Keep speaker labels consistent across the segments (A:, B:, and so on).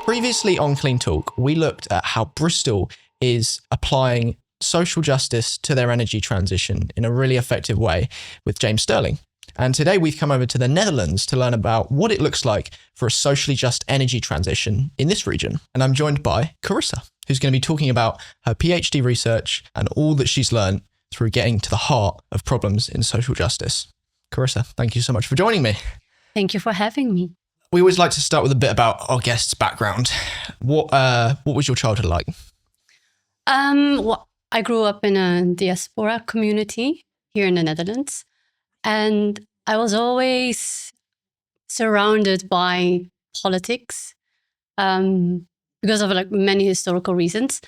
A: Previously on CleanTalk, we looked at how Bristol is applying social justice to their energy transition in a really effective way with James Sterling. And today we've come over to the Netherlands to learn about what it looks like for a socially just energy transition in this region. And I'm joined by Charissa, who's going to be talking about her PhD research and all that she's learned through getting to the heart of problems in social justice. Charissa, thank you so much for joining me.
B: Thank you for having me.
A: We always like to start with a bit about our guest's background. What was your childhood like?
B: Well, I grew up in a diaspora community here in the Netherlands, and I was always surrounded by politics because of many historical reasons.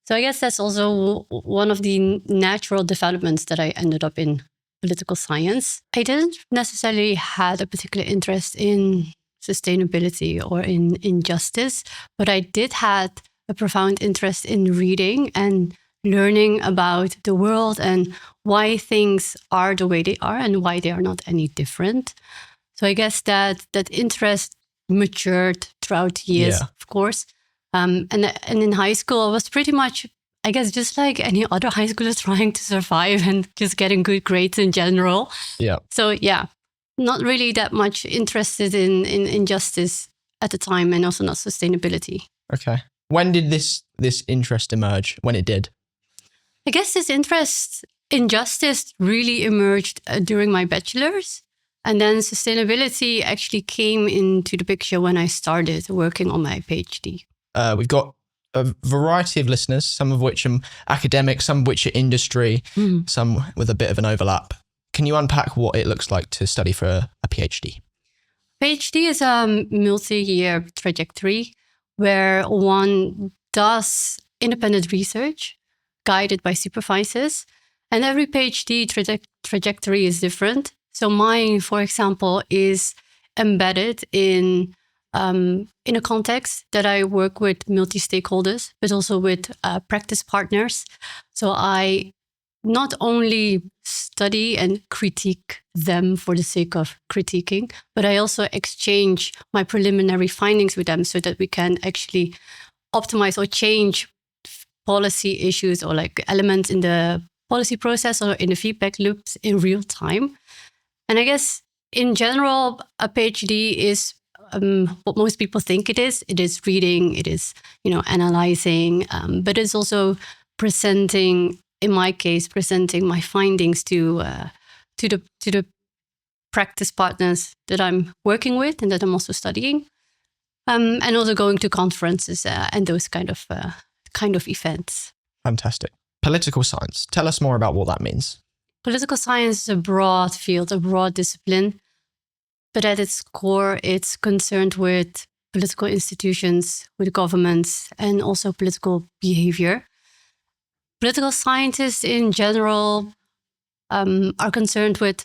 B: So I guess that's also one of the natural developments that I ended up in political science. I didn't necessarily have a particular interest in sustainability or in justice, but I did have a profound interest in reading and learning about the world and why things are the way they are and why they are not any different. So I guess that interest matured throughout the years, of course. And in high school, I was pretty much, I guess, just like any other high schooler trying to survive and just getting good grades in general.
A: Yeah.
B: So yeah, not really that much interested in justice at the time, and also not sustainability.
A: Okay. When did this interest emerge, when it did?
B: I guess this interest in justice really emerged during my bachelor's. And then sustainability actually came into the picture when I started working on my PhD.
A: We've got a variety of listeners, some of which are academic, some of which are industry, some with a bit of an overlap. Can you unpack what it looks like to study for a PhD?
B: PhD is a multi-year trajectory where one does independent research guided by supervisors. And every PhD trajectory is different. So mine, for example, is embedded in a context that I work with multi-stakeholders, but also with practice partners. So I not only study and critique them for the sake of critiquing, but I also exchange my preliminary findings with them so that we can actually optimize or change policy issues or elements in the policy process or in the feedback loops in real time. And I guess in general, a PhD is what most people think it is. It is reading, it is, analyzing, but it's also presenting, in my case, presenting my findings to the practice partners that I'm working with and that I'm also studying, and also going to conferences and those kind of events.
A: Fantastic. Political science. Tell us more about what that means.
B: Political science is a broad field, a broad discipline, but at its core, it's concerned with political institutions, with governments, and also political behavior. Political scientists in general are concerned with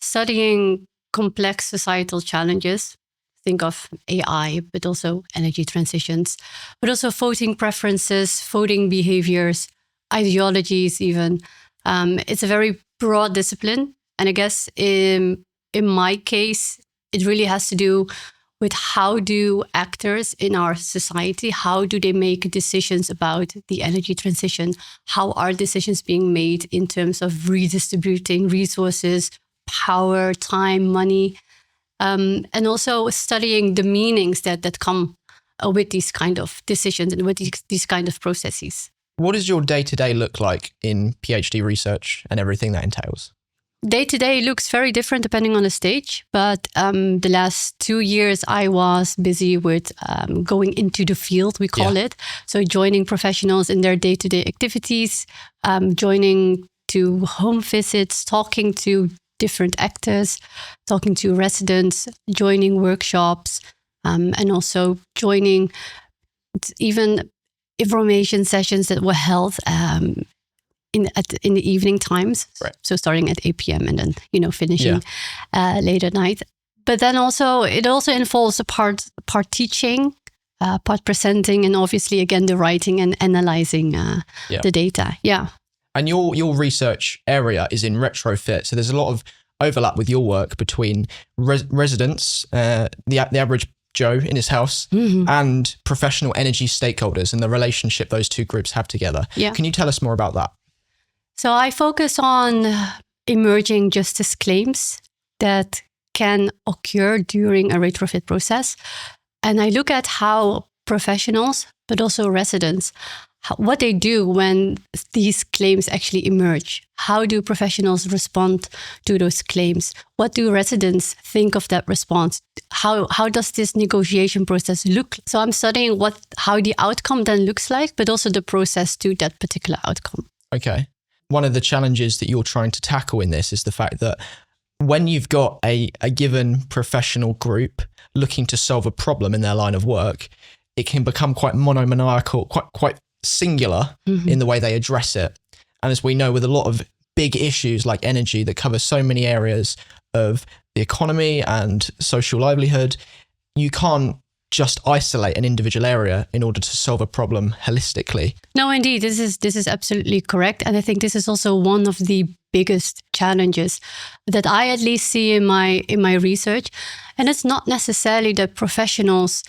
B: studying complex societal challenges. Think of AI, but also energy transitions, but also voting preferences, voting behaviors, ideologies even. It's a very broad discipline. And I guess in my case, it really has to do with how do actors in our society, how do they make decisions about the energy transition? How are decisions being made in terms of redistributing resources, power, time, money, and also studying the meanings that come with these kind of decisions and with these kind of processes.
A: What does your day-to-day look like in PhD research and everything that entails?
B: Day-to-day looks very different depending on the stage, but the last 2 years I was busy with going into the field, we call it. So joining professionals in their day-to-day activities, joining to home visits, talking to different actors, talking to residents, joining workshops, and also joining even information sessions that were held in the evening times.
A: Right.
B: So starting at 8 p.m. and then finishing late at night. But then it also involves a part teaching, part presenting, and obviously again the writing and analyzing the data. Yeah.
A: And your research area is in retrofit, so there's a lot of overlap with your work between residents, the average Joe in his house and professional energy stakeholders and the relationship those two groups have together.
B: Yeah.
A: Can you tell us more about that?
B: So I focus on emerging justice claims that can occur during a retrofit process. And I look at how professionals, but also residents, what they do when these claims actually emerge. How do professionals respond to those claims? What do residents think of that response? How does this negotiation process look? So I'm studying how the outcome then looks like, but also the process to that particular outcome.
A: Okay. One of the challenges that you're trying to tackle in this is the fact that when you've got a given professional group looking to solve a problem in their line of work, it can become quite monomaniacal, quite singular in the way they address it. And as we know, with a lot of big issues like energy that cover so many areas of the economy and social livelihood, you can't just isolate an individual area in order to solve a problem holistically.
B: No, indeed, this is absolutely correct. And I think this is also one of the biggest challenges that I at least see in my research. And it's not necessarily that professionals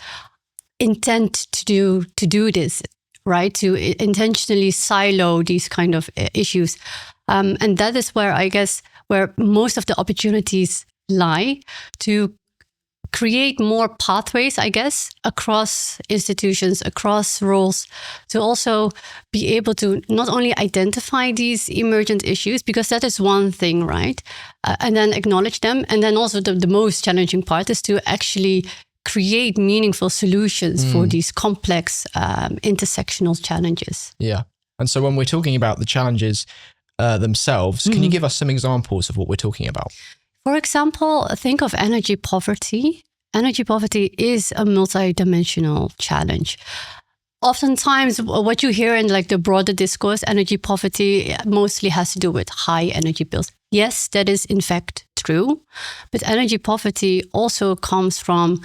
B: intend to do this, right? To intentionally silo these kind of issues. And that is where I guess where most of the opportunities lie to create more pathways, I guess, across institutions, across roles, to also be able to not only identify these emergent issues, because that is one thing, right? And then acknowledge them. And then also the most challenging part is to actually create meaningful solutions for these complex intersectional challenges.
A: Yeah. And so when we're talking about the challenges themselves, can you give us some examples of what we're talking about?
B: For example, think of energy poverty. Energy poverty is a multidimensional challenge. Oftentimes, what you hear in like the broader discourse, energy poverty mostly has to do with high energy bills. Yes, that is in fact true, but energy poverty also comes from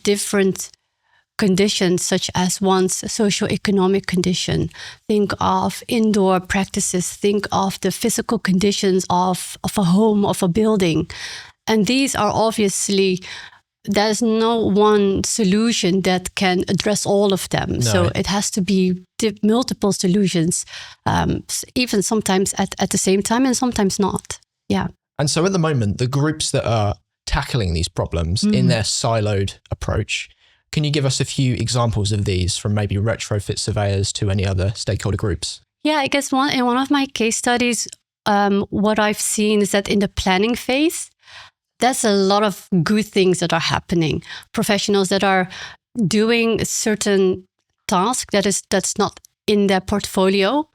B: different conditions, such as one's socioeconomic condition. Think of indoor practices, think of the physical conditions of a home, of a building. And these are obviously, there's no one solution that can address all of them. No. So it has to be multiple solutions, even sometimes at the same time and sometimes not. Yeah.
A: And so at the moment, the groups that are tackling these problems in their siloed approach, can you give us a few examples of these from maybe retrofit surveyors to any other stakeholder groups?
B: Yeah, I guess in one of my case studies, what I've seen is that in the planning phase, there's a lot of good things that are happening. Professionals that are doing a certain task that's not in their portfolio,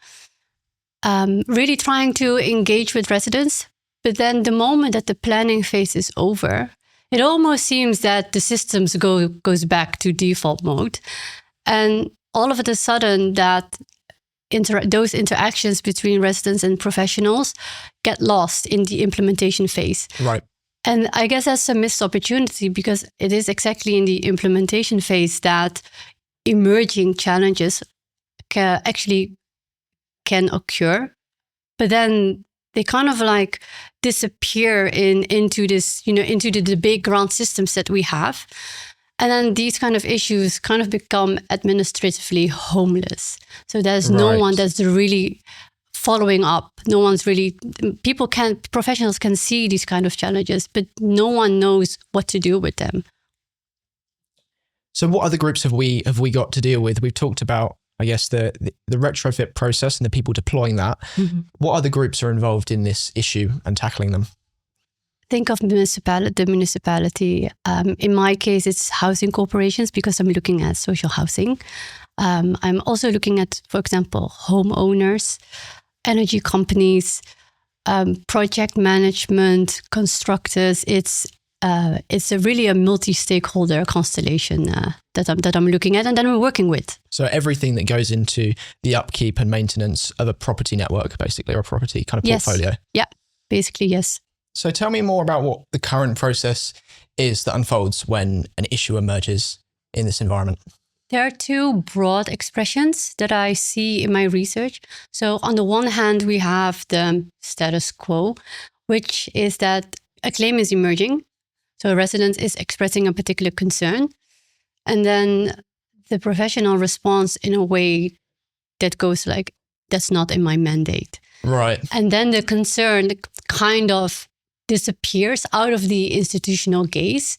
B: really trying to engage with residents. But then the moment that the planning phase is over, it almost seems that the systems goes back to default mode. And all of a sudden that those interactions between residents and professionals get lost in the implementation phase.
A: Right.
B: And I guess that's a missed opportunity, because it is exactly in the implementation phase that emerging challenges can occur. But then they kind of like disappear into this, into the big ground systems that we have. And then these kind of issues kind of become administratively homeless. So there's no one that's really following up. No one's really, professionals can see these kind of challenges, but no one knows what to do with them.
A: So what other groups have we got to deal with? We've talked about, I guess, the retrofit process and the people deploying that. What other groups are involved in this issue and tackling them?
B: Think of the municipality. In my case, it's housing corporations, because I'm looking at social housing. I'm also looking at, for example, homeowners, energy companies, project management, constructors. It's really a multi-stakeholder constellation that I'm looking at and that I'm working with. So
A: everything that goes into the upkeep and maintenance of a property network, basically, or a property kind of portfolio.
B: Yeah, basically, yes.
A: So tell me more about what the current process is that unfolds when an issue emerges in this environment.
B: There are two broad expressions that I see in my research. So on the one hand, we have the status quo, which is that a claim is emerging. So a resident is expressing a particular concern, and then the professional responds in a way that goes like, that's not in my mandate.
A: Right.
B: And then the concern kind of disappears out of the institutional gaze.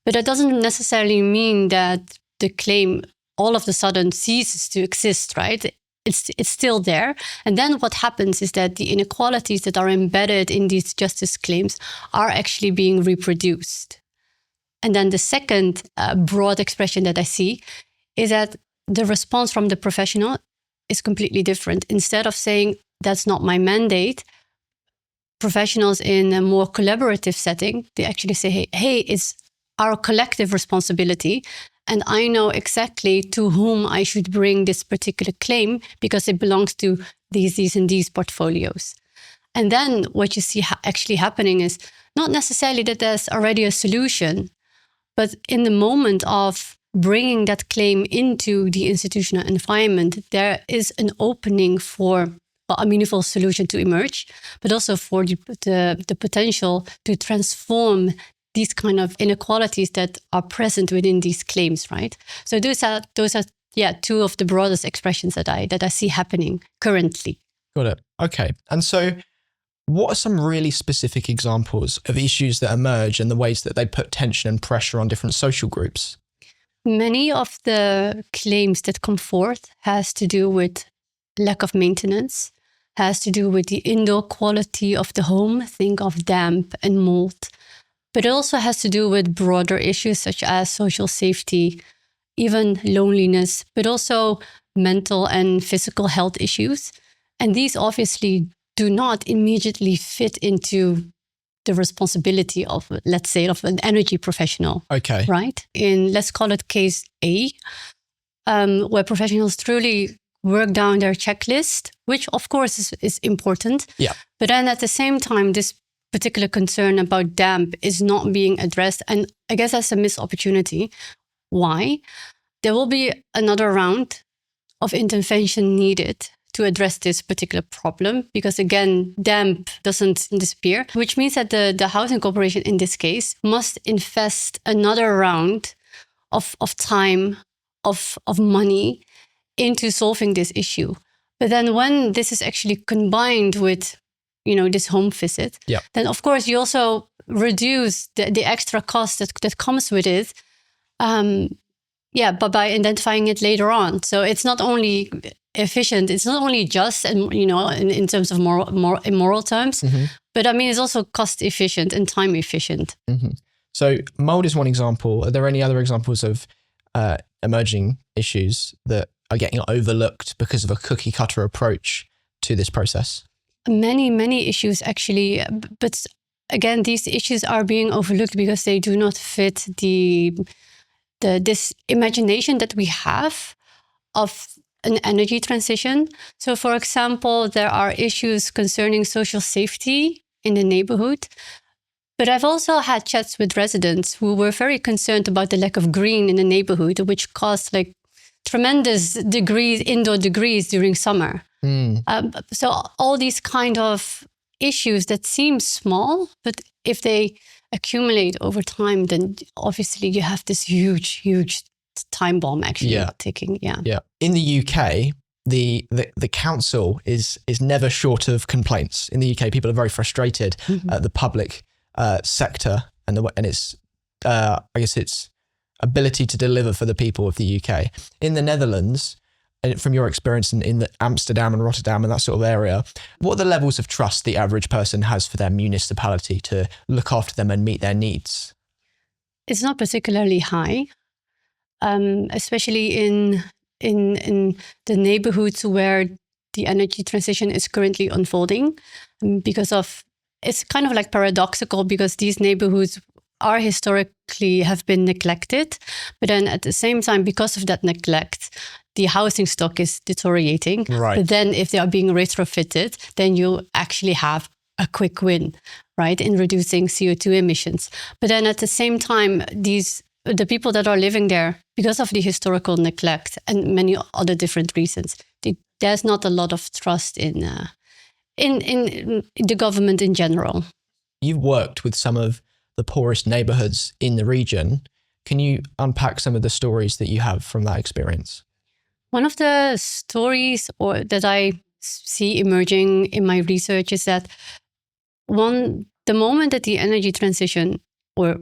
B: But that doesn't necessarily mean that the claim all of a sudden ceases to exist, right? It's still there. And then what happens is that the inequalities that are embedded in these justice claims are actually being reproduced. And then the second broad expression that I see is that the response from the professional is completely different. Instead of saying, that's not my mandate, professionals in a more collaborative setting, they actually say, hey, it's our collective responsibility. And I know exactly to whom I should bring this particular claim because it belongs to these, and these portfolios. And then what you see actually happening is not necessarily that there's already a solution, but in the moment of bringing that claim into the institutional environment, there is an opening for a meaningful solution to emerge, but also for the potential to transform these kind of inequalities that are present within these claims, right? So those are two of the broadest expressions that I see happening currently.
A: Got it. Okay. And so what are some really specific examples of issues that emerge and the ways that they put tension and pressure on different social groups?
B: Many of the claims that come forth has to do with lack of maintenance, has to do with the indoor quality of the home, think of damp and mold. But it also has to do with broader issues such as social safety, even loneliness, but also mental and physical health issues. And these obviously do not immediately fit into the responsibility of, let's say, of an energy professional.
A: Okay.
B: Right? In, let's call it case A, where professionals truly work down their checklist, which of course is important.
A: Yeah.
B: But then at the same time, this particular concern about damp is not being addressed. And I guess that's a missed opportunity. Why? There will be another round of intervention needed to address this particular problem, because again, damp doesn't disappear, which means that the housing corporation in this case must invest another round of time, of money into solving this issue. But then when this is actually combined with, this home visit, then of course you also reduce the extra cost that comes with it. But by identifying it later on. So it's not only efficient, it's not only just, and in terms of more in moral terms, but I mean, it's also cost efficient and time efficient.
A: Mm-hmm. So mold is one example. Are there any other examples of emerging issues that are getting overlooked because of a cookie cutter approach to this process?
B: Many issues actually, but again, these issues are being overlooked because they do not fit this imagination that we have of an energy transition. So for example, there are issues concerning social safety in the neighborhood. But I've also had chats with residents who were very concerned about the lack of green in the neighborhood, which caused tremendous indoor degrees during summer. So all these kind of issues that seem small, but if they accumulate over time, then obviously you have this huge time bomb actually ticking. Yeah.
A: In the UK, the council is never short of complaints. In the UK, people are very frustrated at the public sector and its I guess its ability to deliver for the people of the UK. In the Netherlands, and from your experience in the Amsterdam and Rotterdam and that sort of area, what are the levels of trust the average person has for their municipality to look after them and meet their needs?
B: It's not particularly high, especially in the neighborhoods where the energy transition is currently unfolding, because it's kind of paradoxical, because these neighborhoods are historically have been neglected, but then at the same time, because of that neglect, the housing stock is deteriorating.
A: Right.
B: But then if they are being retrofitted, then you actually have a quick win, right, in reducing CO2 emissions. But then at the same time, the people that are living there, because of the historical neglect and many other different reasons, there's not a lot of trust in the government in general.
A: You've worked with some of the poorest neighborhoods in the region. Can you unpack some of the stories that you have from that experience?
B: One of the stories that I see emerging in my research is that the moment that the energy transition or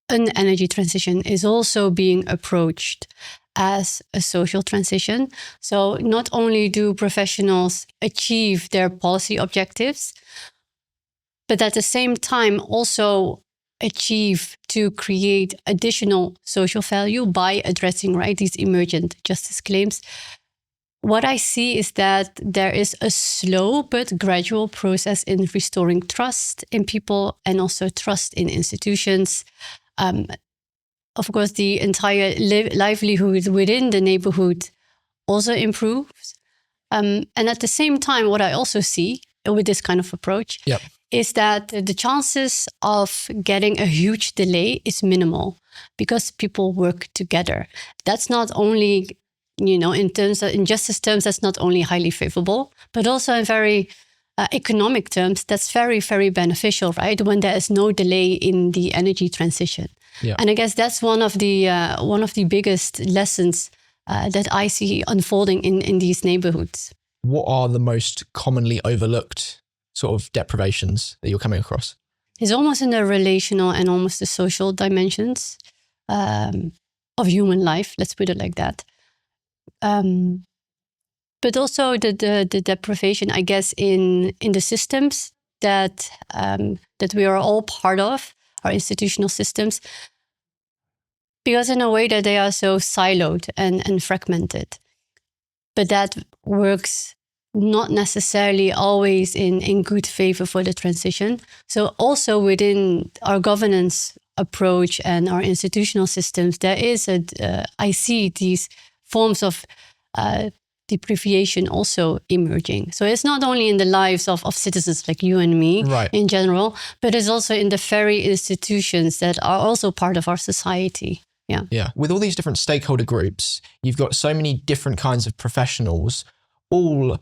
B: an energy transition is also being approached as a social transition. So not only do professionals achieve their policy objectives, but at the same time also achieve to create additional social value by addressing these emergent justice claims. What I see is that there is a slow but gradual process in restoring trust in people and also trust in institutions. Of course, the entire livelihood within the neighborhood also improves. And at the same time, what I also see with this kind of approach is that the chances of getting a huge delay is minimal because people work together. That's not only, in justice terms, that's not only highly favorable, but also in very economic terms, that's very, very beneficial, right? When there is no delay in the energy transition. Yeah. And I guess that's one of the biggest lessons that I see unfolding in these neighborhoods.
A: What are the most commonly overlooked sort of deprivations that you're coming across?
B: It's almost in the relational and almost the social dimensions of human life. Let's put it like that. But also the deprivation, I guess, in the systems that we are all part of, our institutional systems, because in a way that they are so siloed and fragmented. But that works not necessarily always in good favor for the transition. So also within our governance approach and our institutional systems, there is I see these forms of deprivation also emerging. So it's not only in the lives of citizens like you and me in general, but it's also in the very institutions that are also part of our society. Yeah.
A: With all these different stakeholder groups, you've got so many different kinds of professionals, all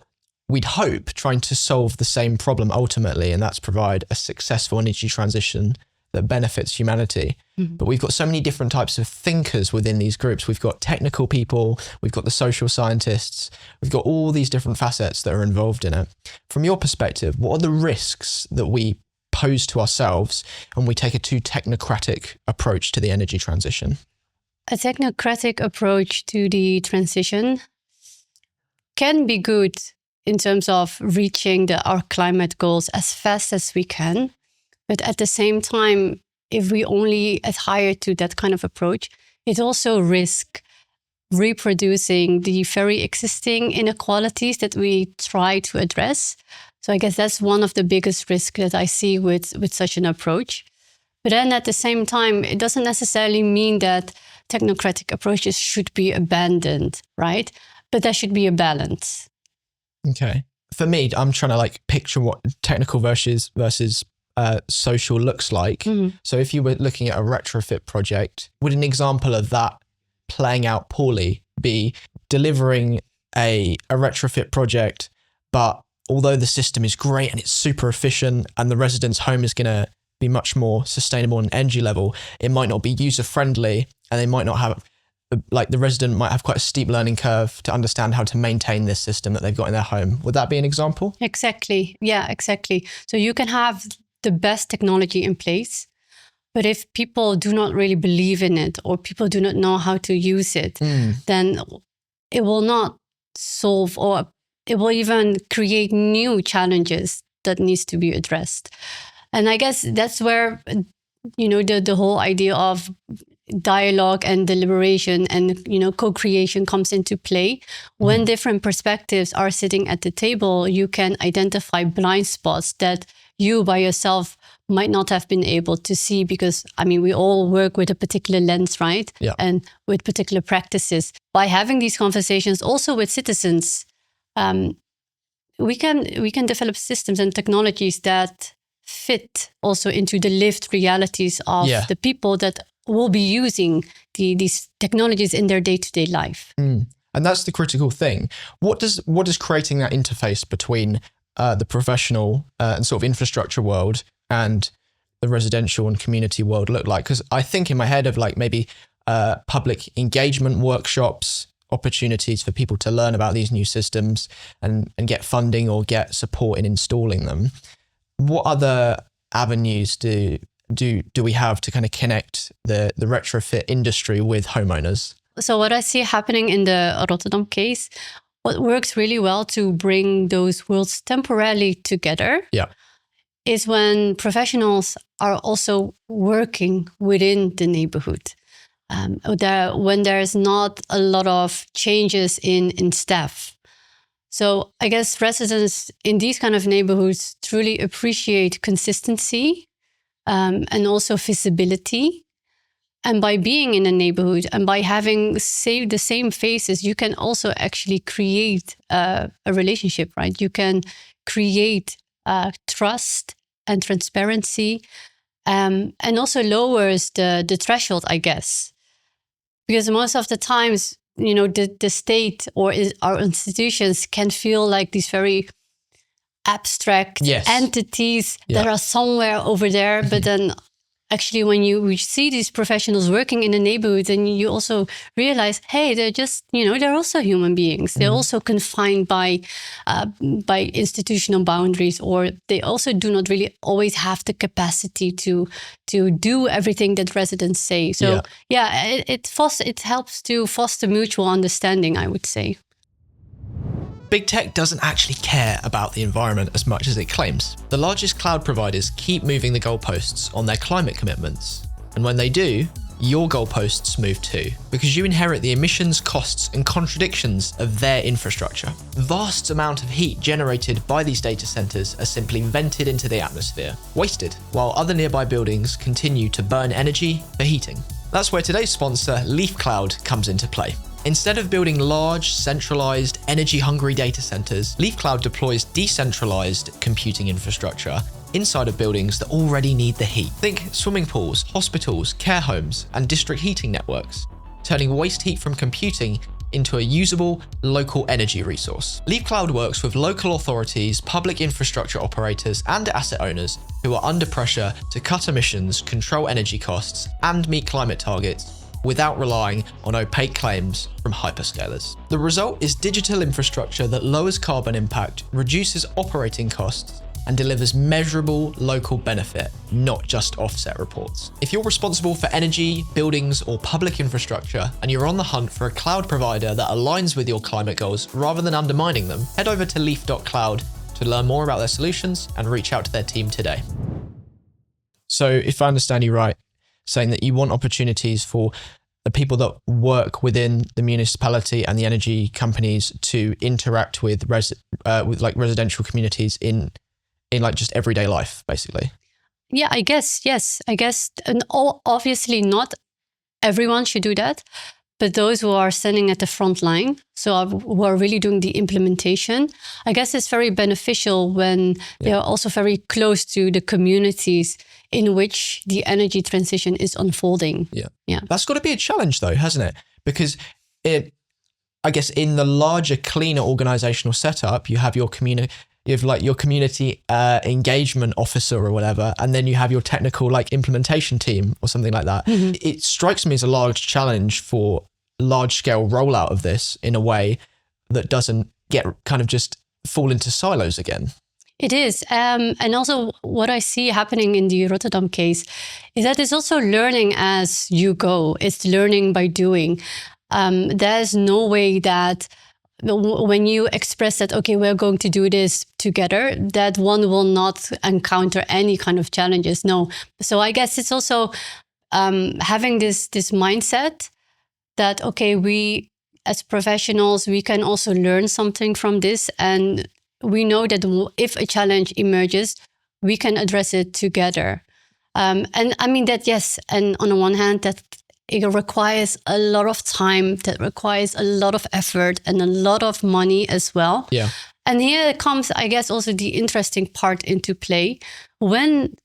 A: we'd hope trying to solve the same problem ultimately, and that's provide a successful energy transition that benefits humanity. Mm-hmm. But we've got so many different types of thinkers within these groups. We've got technical people, we've got the social scientists, we've got all these different facets that are involved in it. From your perspective, what are the risks that we pose to ourselves when we take a too technocratic approach to the energy transition?
B: A technocratic approach to the transition can be good in terms of reaching our climate goals as fast as we can. But at the same time, if we only adhere to that kind of approach, it also risks reproducing the very existing inequalities that we try to address. So I guess that's one of the biggest risks that I see with such an approach. But then at the same time, it doesn't necessarily mean that technocratic approaches should be abandoned, right? But there should be a balance.
A: Okay. For me, I'm trying to picture what technical versus social looks like. Mm-hmm. So if you were looking at a retrofit project, would an example of that playing out poorly be delivering a retrofit project, but although the system is great and it's super efficient and the resident's home is going to be much more sustainable on energy level, it might not be user friendly and they might not have, the resident might have quite a steep learning curve to understand how to maintain this system that they've got in their home. Would that be an example?
B: Exactly. Yeah, exactly. So you can have the best technology in place, but if people do not really believe in it or people do not know how to use it, then it will not solve, or it will even create new challenges that needs to be addressed. And I guess that's where, the whole idea of dialogue and deliberation and, co-creation comes into play. When different perspectives are sitting at the table, you can identify blind spots that you by yourself might not have been able to see, because we all work with a particular lens, right?
A: Yeah.
B: And with particular practices. By having these conversations also with citizens, we can develop systems and technologies that fit also into the lived realities of the people that will be using these technologies in their day-to-day life.
A: And that's the critical thing. What does creating that interface between the professional and sort of infrastructure world and the residential and community world look like? Because I think in my head of like maybe public engagement workshops, opportunities for people to learn about these new systems and get funding or get support in installing them. What other avenues do we have to kind of connect the retrofit industry with homeowners?
B: So what I see happening in the Rotterdam case, what works really well to bring those worlds temporarily together is when professionals are also working within the neighborhood. When there's not a lot of changes in staff. So I guess residents in these kind of neighborhoods truly appreciate consistency and also visibility. And by being in a neighborhood and by having the same faces, you can also actually create a relationship, right? You can create trust and transparency and also lowers the threshold, I guess. Because most of the times, the state or our institutions can feel like these very abstract entities that are somewhere over there. But then actually, when you see these professionals working in the neighborhood, then you also realize, hey, they're just, they're also human beings. They're also confined by institutional boundaries, or they also do not really always have the capacity to do everything that residents say. So it helps to foster mutual understanding, I would say.
A: Big tech doesn't actually care about the environment as much as it claims. The largest cloud providers keep moving the goalposts on their climate commitments. And when they do, your goalposts move too, because you inherit the emissions, costs, and contradictions of their infrastructure. Vast amount of heat generated by these data centers are simply vented into the atmosphere, wasted, while other nearby buildings continue to burn energy for heating. That's where today's sponsor, Leaf Cloud, comes into play. Instead of building large, centralized, energy-hungry data centers, Leaf Cloud deploys decentralized computing infrastructure inside of buildings that already need the heat. Think swimming pools, hospitals, care homes, and district heating networks, turning waste heat from computing into a usable local energy resource. Leaf Cloud works with local authorities, public infrastructure operators, and asset owners who are under pressure to cut emissions, control energy costs, and meet climate targets without relying on opaque claims from hyperscalers. The result is digital infrastructure that lowers carbon impact, reduces operating costs, and delivers measurable local benefit, not just offset reports. If you're responsible for energy, buildings, or public infrastructure, and you're on the hunt for a cloud provider that aligns with your climate goals rather than undermining them, head over to leaf.cloud to learn more about their solutions and reach out to their team today. So if I understand you right, saying that you want opportunities for the people that work within the municipality and the energy companies to interact with residential communities in like just everyday life, basically.
B: Yeah, I guess, yes. I guess, and obviously not everyone should do that, but those who are standing at the front line, so who are really doing the implementation, I guess it's very beneficial when they are also very close to the communities in which the energy transition is unfolding. Yeah.
A: That's got to be a challenge though, hasn't it? Because I guess in the larger, cleaner organizational setup, you have your community engagement officer or whatever, and then you have your technical implementation team or something like that. Mm-hmm. It strikes me as a large challenge for large scale rollout of this in a way that doesn't get kind of just fall into silos again.
B: It is. And also what I see happening in the Rotterdam case is that it's also learning as you go. It's learning by doing. There's no way that when you express that, okay, we're going to do this together, that one will not encounter any kind of challenges. No. So I guess it's also having this mindset that, okay, we as professionals, we can also learn something from this. And we know that if a challenge emerges, we can address it together. And I mean that, yes. And on the one hand, that it requires a lot of time, that requires a lot of effort and a lot of money as well.
A: Yeah.
B: And here comes, I guess, also the interesting part into play. When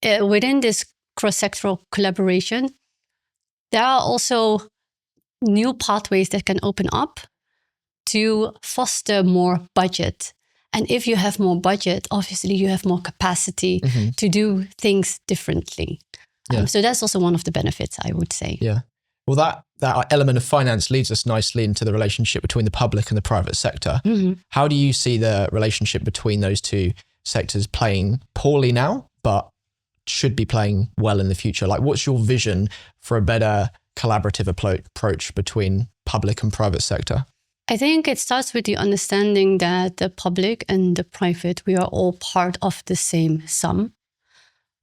B: within this cross-sectoral collaboration, there are also new pathways that can open up to foster more budget And if you have more budget, obviously you have more capacity to do things differently. So that's also one of the benefits, I would say.
A: Yeah. Well, that element of finance leads us nicely into the relationship between the public and the private sector. How do you see the relationship between those two sectors playing poorly now, but should be playing well in the future? Like, what's your vision for a better collaborative approach between public and private sector?
B: I think it starts with the understanding that the public and the private, we are all part of the same sum.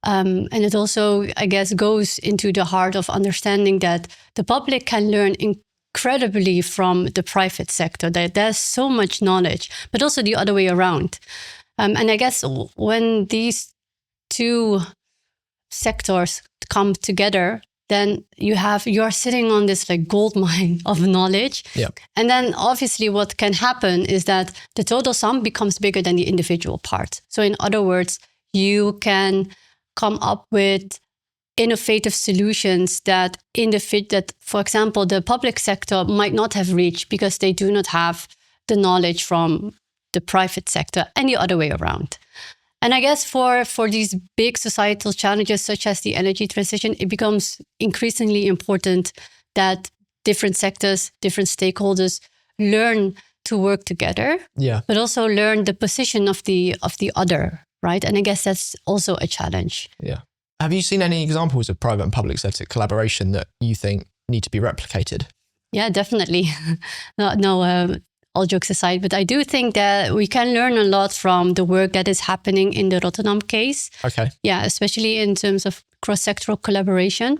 B: And it also, I guess, goes into the heart of understanding that the public can learn incredibly from the private sector, that there's so much knowledge, but also the other way around. And I guess when these two sectors come together, then you're sitting on this like gold mine of knowledge.
A: Yep.
B: And then obviously what can happen is that the total sum becomes bigger than the individual part. So in other words, you can come up with innovative solutions that for example, the public sector might not have reached because they do not have the knowledge from the private sector, and the other way around. And I guess for these big societal challenges, such as the energy transition, it becomes increasingly important that different sectors, different stakeholders learn to work together, but also learn the position of the other, right? And I guess that's also a challenge.
A: Yeah. Have you seen any examples of private and public sector collaboration that you think need to be replicated?
B: Yeah, definitely. All jokes aside, but I do think that we can learn a lot from the work that is happening in the Rotterdam case.
A: Okay.
B: Yeah, especially in terms of cross-sectoral collaboration.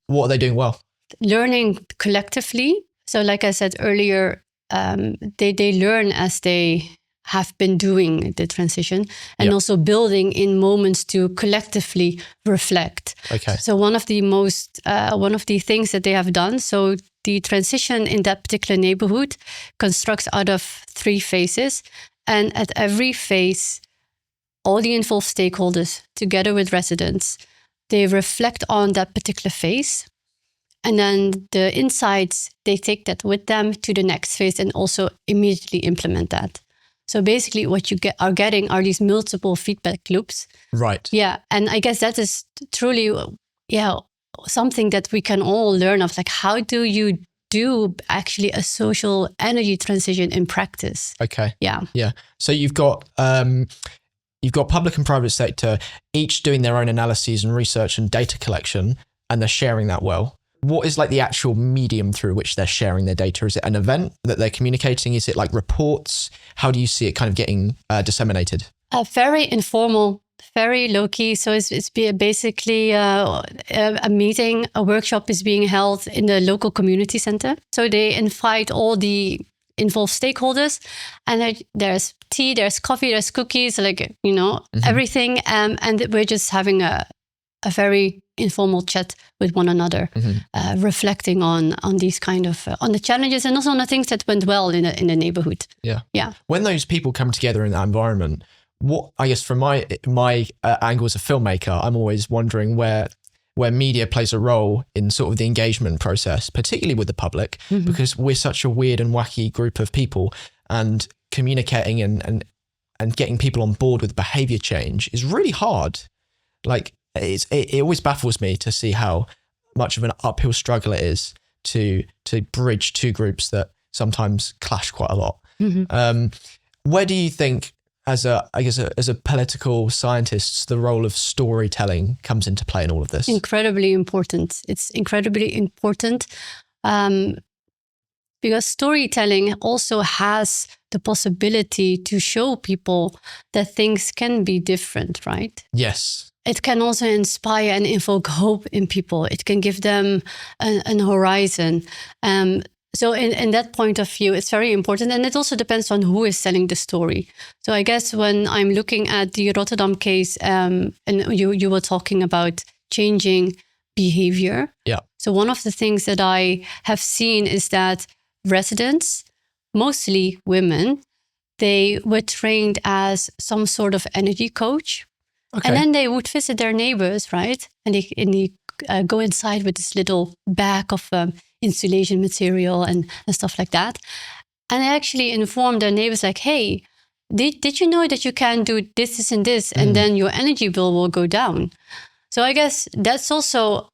A: What are they doing well?
B: Learning collectively. So like I said earlier, they learn as they have been doing the transition, and also building in moments to collectively reflect.
A: Okay.
B: So one of the things that they have done, so the transition in that particular neighborhood constructs out of 3 phases. And at every phase, all the involved stakeholders, together with residents, they reflect on that particular phase. And then the insights, they take that with them to the next phase and also immediately implement that. So basically what you are getting are these multiple feedback loops.
A: Right.
B: Yeah. And I guess that is truly, something that we can all learn of. Like, how do you do actually a social energy transition in practice?
A: Okay.
B: Yeah.
A: Yeah. So you've got public and private sector each doing their own analyses and research and data collection, and they're sharing that well. What is like the actual medium through which they're sharing their data? Is it an event that they're communicating? Is it like reports? How do you see it kind of getting disseminated?
B: Very informal, very low key. So it's basically a meeting, a workshop is being held in the local community center. So they invite all the involved stakeholders, and there's tea, there's coffee, there's cookies, everything. And we're just having a very informal chat with one another, reflecting on these kind of on the challenges and also on the things that went well in the neighborhood.
A: Yeah.
B: Yeah.
A: When those people come together in that environment, what I guess from my angle as a filmmaker, I'm always wondering where media plays a role in sort of the engagement process, particularly with the public, because we're such a weird and wacky group of people, and communicating and getting people on board with behavior change is really hard. Like, it always baffles me to see how much of an uphill struggle it is to bridge 2 groups that sometimes clash quite a lot. Where do you think, as a political scientist, the role of storytelling comes into play in all of this?
B: Incredibly important. It's incredibly important because storytelling also has the possibility to show people that things can be different, right?
A: Yes.
B: It can also inspire and invoke hope in people. It can give them an horizon. So in that point of view, it's very important. And it also depends on who is telling the story. So I guess when I'm looking at the Rotterdam case, and you were talking about changing behavior.
A: Yeah.
B: So one of the things that I have seen is that residents, mostly women, they were trained as some sort of energy coach. Okay. And then they would visit their neighbors, right? And they go inside with this little bag of insulation material and stuff like that. And they actually inform their neighbors like, hey, did you know that you can do this and this, and then your energy bill will go down? So I guess that's also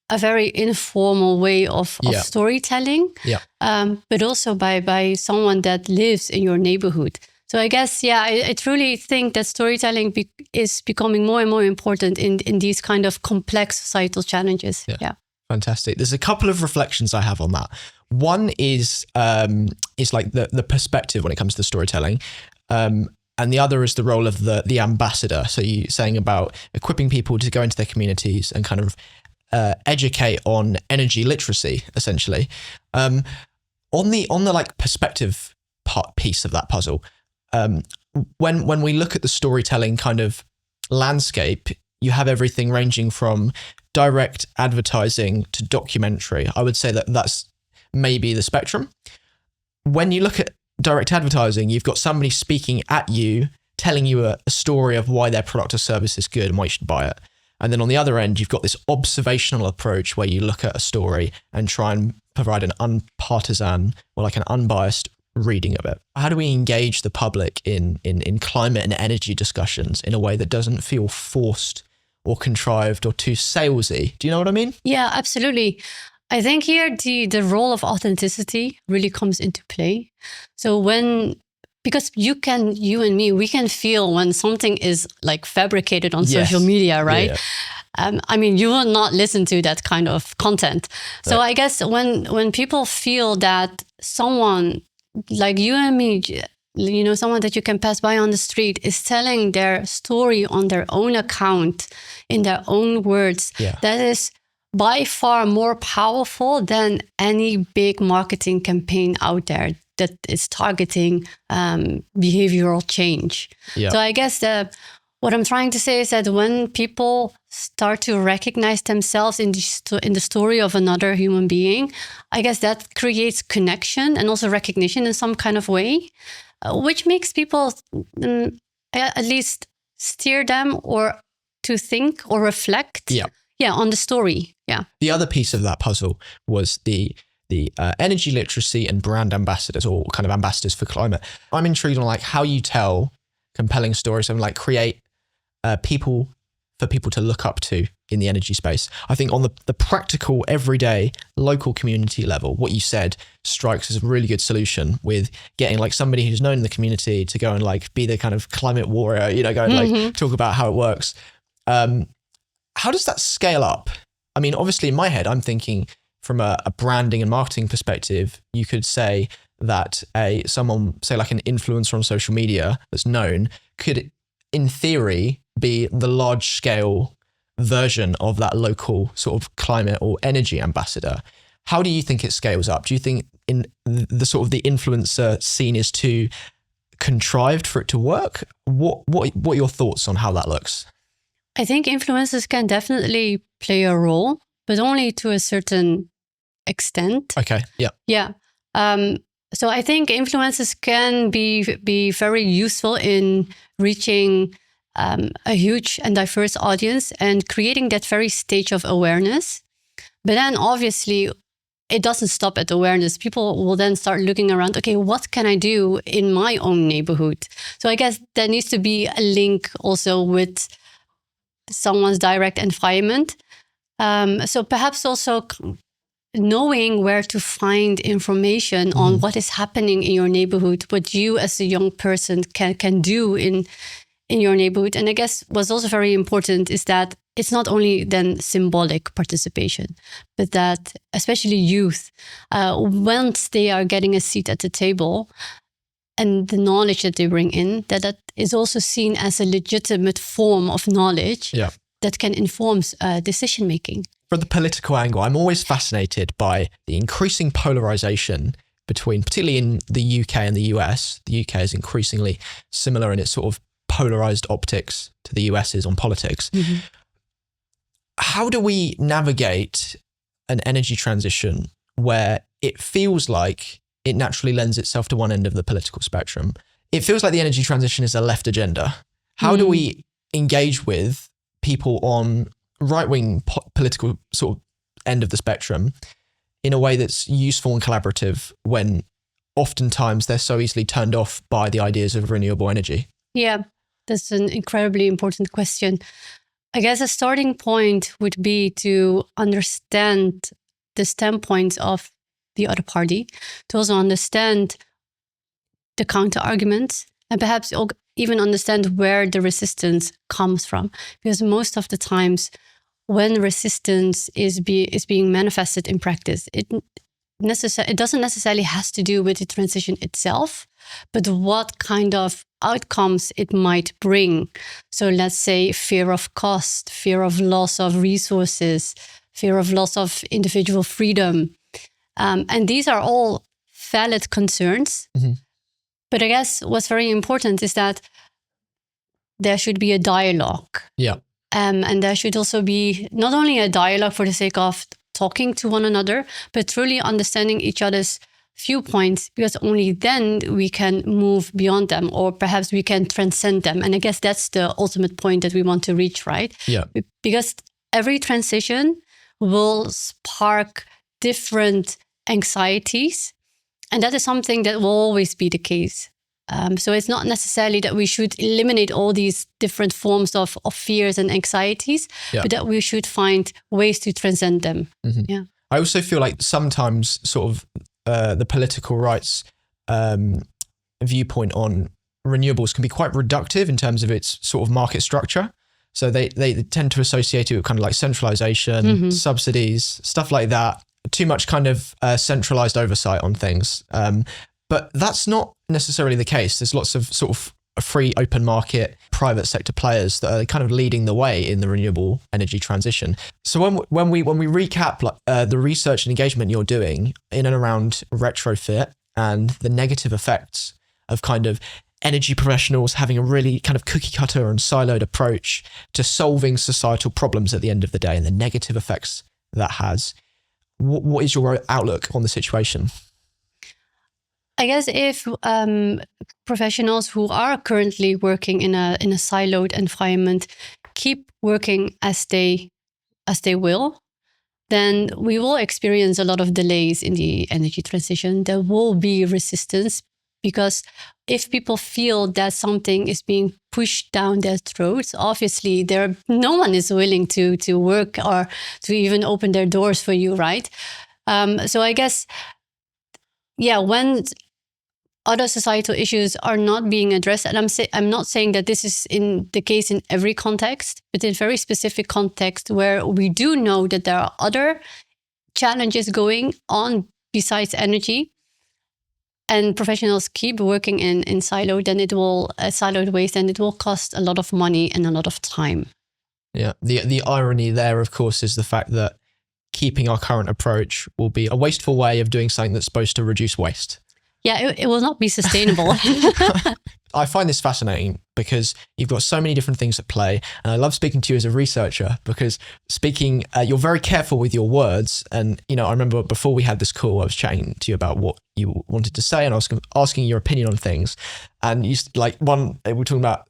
B: a very informal way of storytelling, but also by someone that lives in your neighborhood. So I guess, I truly think that storytelling is becoming more and more important in these kind of complex societal challenges. Yeah.
A: Fantastic. There's a couple of reflections I have on that. One is like the perspective when it comes to storytelling. And the other is the role of the ambassador. So you saying about equipping people to go into their communities and kind of educate on energy literacy, essentially. On the like perspective piece of that puzzle, when we look at the storytelling kind of landscape, you have everything ranging from direct advertising to documentary. I would say that that's maybe the spectrum. When you look at direct advertising, you've got somebody speaking at you, telling you a story of why their product or service is good and why you should buy it. And then on the other end, you've got this observational approach where you look at a story and try and provide an unpartisan or like an unbiased reading of it. How do we engage the public in climate and energy discussions in a way that doesn't feel forced or contrived or too salesy? Do you know what I mean?
B: Yeah, absolutely. I think here the role of authenticity really comes into play. So because you and me, we can feel when something is like fabricated on social media, right? Yeah. I mean, you will not listen to that kind of content. So I guess when people feel that someone like you and me, someone that you can pass by on the street is telling their story on their own account, in their own words, that is by far more powerful than any big marketing campaign out there that is targeting behavioral change. Yeah. So I guess what I'm trying to say is that when people start to recognize themselves in the story of another human being, I guess that creates connection and also recognition in some kind of way, which makes people at least steer them or to think or reflect on the story. Yeah.
A: The other piece of that puzzle was the energy literacy and brand ambassadors, or kind of ambassadors for climate. I'm intrigued on like how you tell compelling stories and like create people for people to look up to in the energy space. I think on the practical, everyday, local community level, what you said strikes as a really good solution with getting like somebody who's known in the community to go and like be the kind of climate warrior, go and like talk about how it works. How does that scale up? I mean, obviously in my head, I'm thinking from a branding and marketing perspective, you could say that someone, say like an influencer on social media that's known, could in theory be the large scale version of that local sort of climate or energy ambassador. How do you think it scales up? Do you think in the sort of the influencer scene is too contrived for it to work? What are your thoughts on how that looks?
B: I think influencers can definitely play a role, but only to a certain extent.
A: Okay. Yeah.
B: Yeah. So I think influencers can be very useful in reaching a huge and diverse audience and creating that very stage of awareness. But then obviously it doesn't stop at awareness. People will then start looking around, okay, what can I do in my own neighborhood? So I guess there needs to be a link also with someone's direct environment. So perhaps also knowing where to find information on what is happening in your neighborhood, what you as a young person can do in your neighborhood. And I guess what's also very important is that it's not only then symbolic participation, but that especially youth, once they are getting a seat at the table and the knowledge that they bring in, that is also seen as a legitimate form of knowledge that can inform decision making.
A: From the political angle, I'm always fascinated by the increasing polarization between, particularly in the UK and the US. The UK is increasingly similar in its sort of polarized optics to the US is on politics. Mm-hmm. How do we navigate an energy transition where it feels like it naturally lends itself to one end of the political spectrum? It feels like the energy transition is a left agenda. How do we engage with people on right-wing political sort of end of the spectrum in a way that's useful and collaborative when oftentimes they're so easily turned off by the ideas of renewable energy?
B: Yeah, that's an incredibly important question. I guess a starting point would be to understand the standpoints of the other party, to also understand the counter arguments, and perhaps even understand where the resistance comes from. Because most of the times when resistance is being manifested in practice, it doesn't necessarily has to do with the transition itself, but what kind of outcomes it might bring. So let's say fear of cost, fear of loss of resources, fear of loss of individual freedom. And these are all valid concerns. Mm-hmm. But I guess what's very important is that there should be a dialogue.
A: Yeah.
B: And there should also be not only a dialogue for the sake of talking to one another, but truly understanding each other's viewpoints, because only then we can move beyond them, or perhaps we can transcend them. And I guess that's the ultimate point that we want to reach, right?
A: Yeah.
B: Because every transition will spark different anxieties. And that is something that will always be the case. So it's not necessarily that we should eliminate all these different forms of fears and anxieties, but that we should find ways to transcend them. Mm-hmm. Yeah.
A: I also feel like sometimes sort of the political right's viewpoint on renewables can be quite reductive in terms of its sort of market structure. So they tend to associate it with kind of like centralization, mm-hmm. subsidies, stuff like that. Too much kind of centralized oversight on things. But that's not necessarily the case. There's lots of sort of free open market private sector players that are kind of leading the way in the renewable energy transition. So when we recap the research and engagement you're doing in and around retrofit and the negative effects of kind of energy professionals having a really kind of cookie cutter and siloed approach to solving societal problems at the end of the day, and the negative effects that has, what is your outlook on the situation?
B: I guess if professionals who are currently working in a siloed environment keep working as they will, then we will experience a lot of delays in the energy transition. There will be resistance, because if people feel that something is being pushed down their throats, obviously no one is willing to work or to even open their doors for you, right? So I guess, when other societal issues are not being addressed, and I'm not saying that this is in the case in every context, but in very specific context where we do know that there are other challenges going on besides energy, and professionals keep working in siloed ways, then it will cost a lot of money and a lot of time.
A: Yeah, the irony there, of course, is the fact that keeping our current approach will be a wasteful way of doing something that's supposed to reduce waste.
B: Yeah, it will not be sustainable.
A: I find this fascinating because you've got so many different things at play. And I love speaking to you as a researcher because you're very careful with your words. And, I remember before we had this call, I was chatting to you about what you wanted to say and I was asking your opinion on things. And we were talking about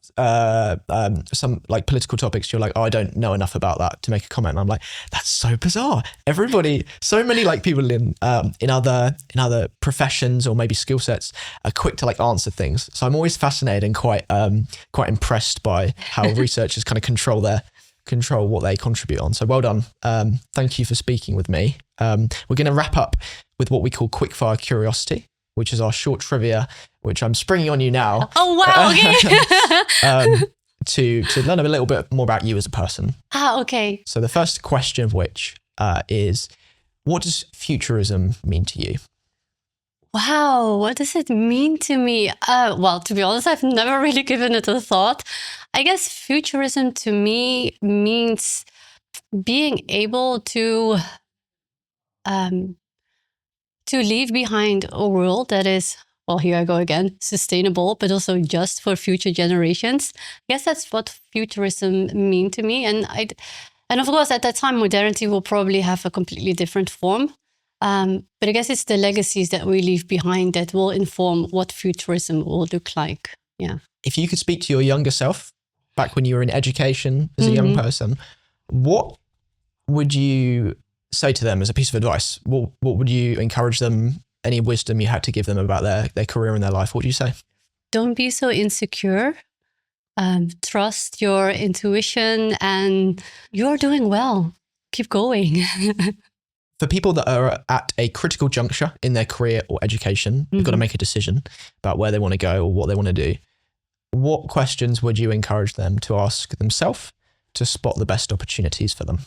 A: some like political topics. You're like, oh, I don't know enough about that to make a comment. And I'm like, that's so bizarre. So many like people in other professions or maybe skill sets are quick to like answer things. So I'm always fascinated and quite impressed by how researchers kind of control what they contribute on. So well done. Thank you for speaking with me. We're going to wrap up with what we call Quickfire Curiosity, which is our short trivia, which I'm springing on you now.
B: Oh, wow. Okay.
A: To learn a little bit more about you as a person.
B: Okay.
A: So the first question of which is, what does futurism mean to you?
B: Wow, what does it mean to me? Well, to be honest, I've never really given it a thought. I guess futurism to me means being able to leave behind a world that is, well, here I go again, sustainable, but also just for future generations. I guess that's what futurism means to me. And of course, at that time, modernity will probably have a completely different form. But I guess it's the legacies that we leave behind that will inform what futurism will look like. Yeah.
A: If you could speak to your younger self back when you were in education as a young person, what would you say to them as a piece of advice? What would you encourage them any wisdom you had to give them about their career and their life, what would you say?
B: Don't be so insecure. Trust your intuition, and you're doing well. Keep going.
A: For people that are at a critical juncture in their career or education, they've got to make a decision about where they want to go or what they want to do. What questions would you encourage them to ask themselves to spot the best opportunities for them?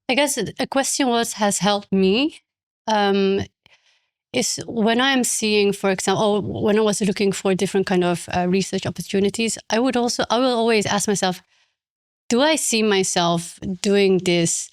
B: I guess a question has helped me is when I'm seeing, for example, when I was looking for different kind of research opportunities, I will always ask myself, do I see myself doing this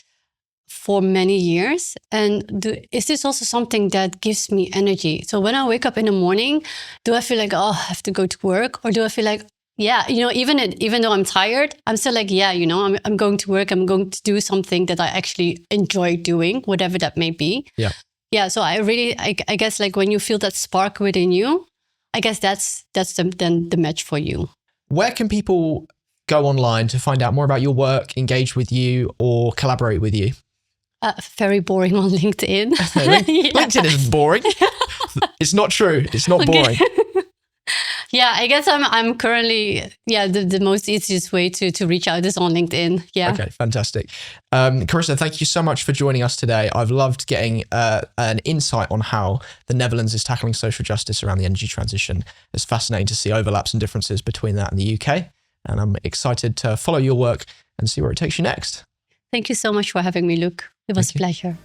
B: for many years? And is this also something that gives me energy? So when I wake up in the morning, do I feel like, oh, I have to go to work? Or do I feel like, yeah, even though I'm tired, I'm still like, yeah, I'm going to work. I'm going to do something that I actually enjoy doing, whatever that may be.
A: Yeah.
B: Yeah. So I guess like when you feel that spark within you, I guess that's then the match for you.
A: Where can people go online to find out more about your work, engage with you, or collaborate with you?
B: Very boring on LinkedIn.
A: LinkedIn is boring. It's not true. It's not boring.
B: Yeah, I guess I'm currently, the most easiest way to reach out is on LinkedIn. Yeah.
A: Okay, fantastic. Charissa, thank you so much for joining us today. I've loved getting an insight on how the Netherlands is tackling social justice around the energy transition. It's fascinating to see overlaps and differences between that and the UK. And I'm excited to follow your work and see where it takes you next.
B: Thank you so much for having me, Luke. It was a pleasure.